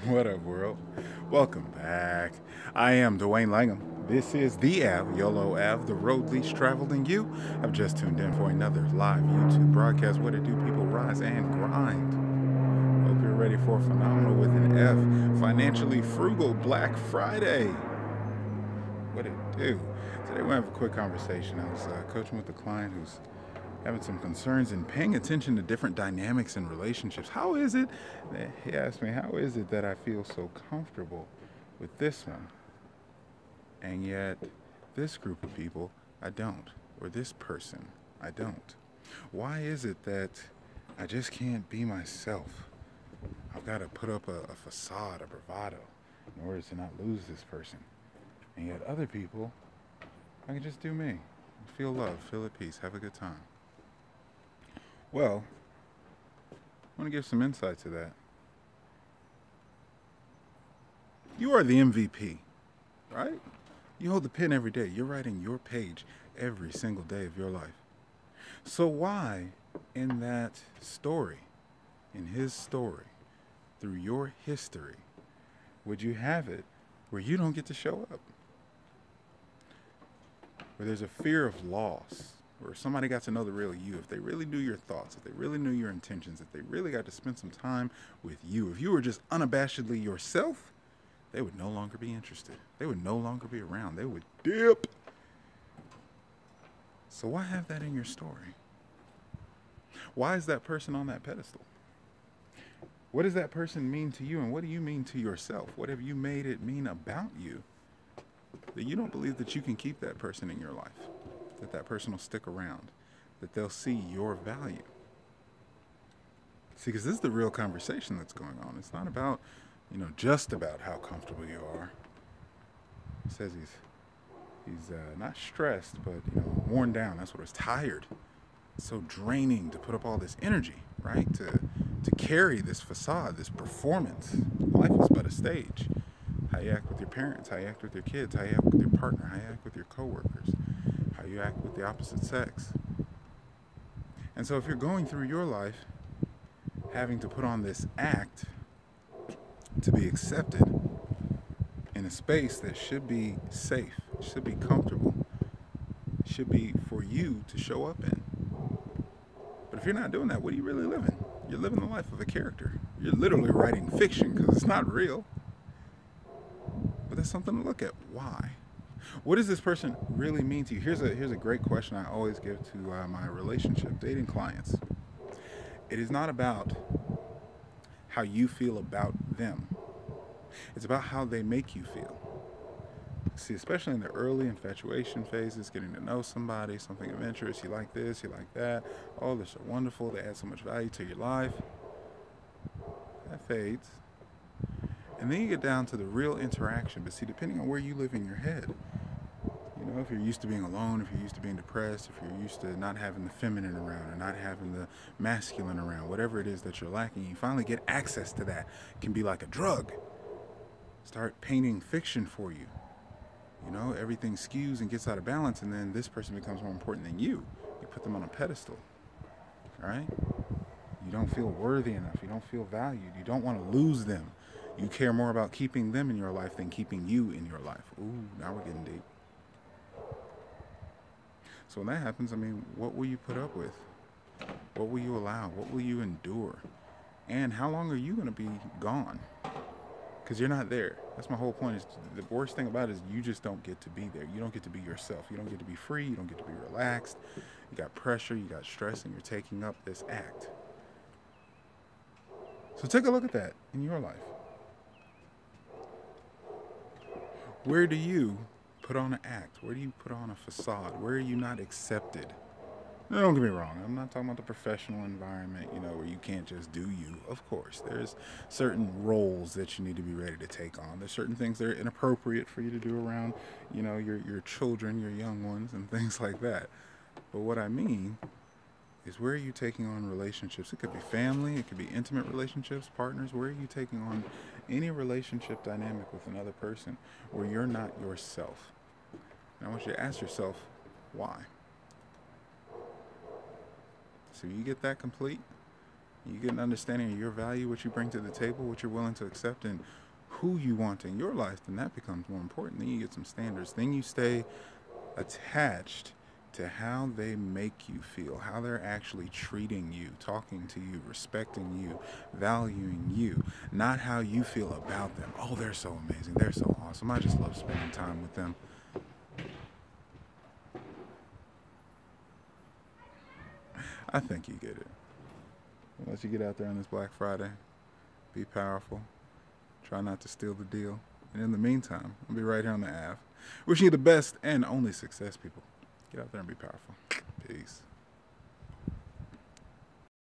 What up, world? Welcome back. I am Dwayne Langham. This is the Ave, Yolo Ave, the road least traveled, and you have just tuned in for another live YouTube broadcast. What it do, people rise and grind. Hope you're ready for phenomenal with an F, financially frugal Black Friday. What it do? Today we have a quick conversation. I was coaching with a client who's having some concerns and paying attention to different dynamics in relationships. How is it, he asked me, how is it that I feel so comfortable with this one, and yet this group of people I don't, or this person I don't? Why is it that I just can't be myself? I've got to put up a facade, a bravado, in order to not lose this person. And yet other people, I can just do me. Feel love, feel at peace, have a good time. Well, I want to give some insight to that. You are the MVP, right? You hold the pen every day. You're writing your page every single day of your life. So why, in that story, in his story, through your history, would you have it where you don't get to show up? Where there's a fear of loss, where somebody got to know the real you, if they really knew your thoughts, if they really knew your intentions, if they really got to spend some time with you, if you were just unabashedly yourself, they would no longer be interested. They would no longer be around. They would dip. So why have that in your story? Why is that person on that pedestal? What does that person mean to you, and what do you mean to yourself? What have you made it mean about you that you don't believe that you can keep that person in your life, that that person will stick around, that they'll see your value? See, because this is the real conversation that's going on. It's not about, just about how comfortable you are. He says he's not stressed, but, worn down. That's what it's tired. It's so draining to put up all this energy, right? To carry this facade, this performance. Life is but a stage. How you act with your parents, how you act with your kids, how you act with your partner, how you act with your coworkers, how you act with the opposite sex. And so if you're going through your life having to put on this act to be accepted in a space that should be safe, should be comfortable, should be for you to show up in. But if you're not doing that, what are you really living? You're living the life of a character. You're literally writing fiction because it's not real. But that's something to look at. Why? What does this person really mean to you? Here's a great question I always give to my relationship dating clients. It is not about how you feel about them. It's about how they make you feel. See, especially in the early infatuation phases, getting to know somebody, something of interest, you like this, you like that, oh, they're so wonderful, they add so much value to your life. That fades. And then you get down to the real interaction. But see, depending on where you live in your head, if you're used to being alone, if you're used to being depressed, if you're used to not having the feminine around or not having the masculine around, whatever it is that you're lacking, you finally get access to that. It can be like a drug. Start painting fiction for you. Everything skews and gets out of balance, and then this person becomes more important than you. You put them on a pedestal, right? You don't feel worthy enough. You don't feel valued. You don't want to lose them. You care more about keeping them in your life than keeping you in your life. Ooh, now we're getting deep. So when that happens, what will you put up with? What will you allow? What will you endure? And how long are you going to be gone? Because you're not there. That's my whole point. Is the worst thing about it is you just don't get to be there. You don't get to be yourself. You don't get to be free. You don't get to be relaxed. You got pressure. You got stress, and you're taking up this act. So take a look at that in your life. Where do you put on an act? Where do you put on a facade? Where are you not accepted? Now, don't get me wrong. I'm not talking about the professional environment, where you can't just do you. Of course, there's certain roles that you need to be ready to take on. There's certain things that are inappropriate for you to do around, your children, your young ones, and things like that. But what I mean is, where are you taking on relationships? It could be family, it could be intimate relationships, partners. Where are you taking on any relationship dynamic with another person where you're not yourself? And I want you to ask yourself, why? So you get that complete, You get an understanding of your value, what you bring to the table, what you're willing to accept, and who you want in your life, then that becomes more important. Then you get some standards. Then you stay attached to how they make you feel, how they're actually treating you, talking to you, respecting you, valuing you, not how you feel about them. Oh, they're so amazing. They're so awesome. I just love spending time with them. I think you get it. Once you get out there on this Black Friday, be powerful. Try not to steal the deal. And in the meantime, I'll be right here on the Ave. Wishing you the best and only success, people. Get out there and be powerful. Peace.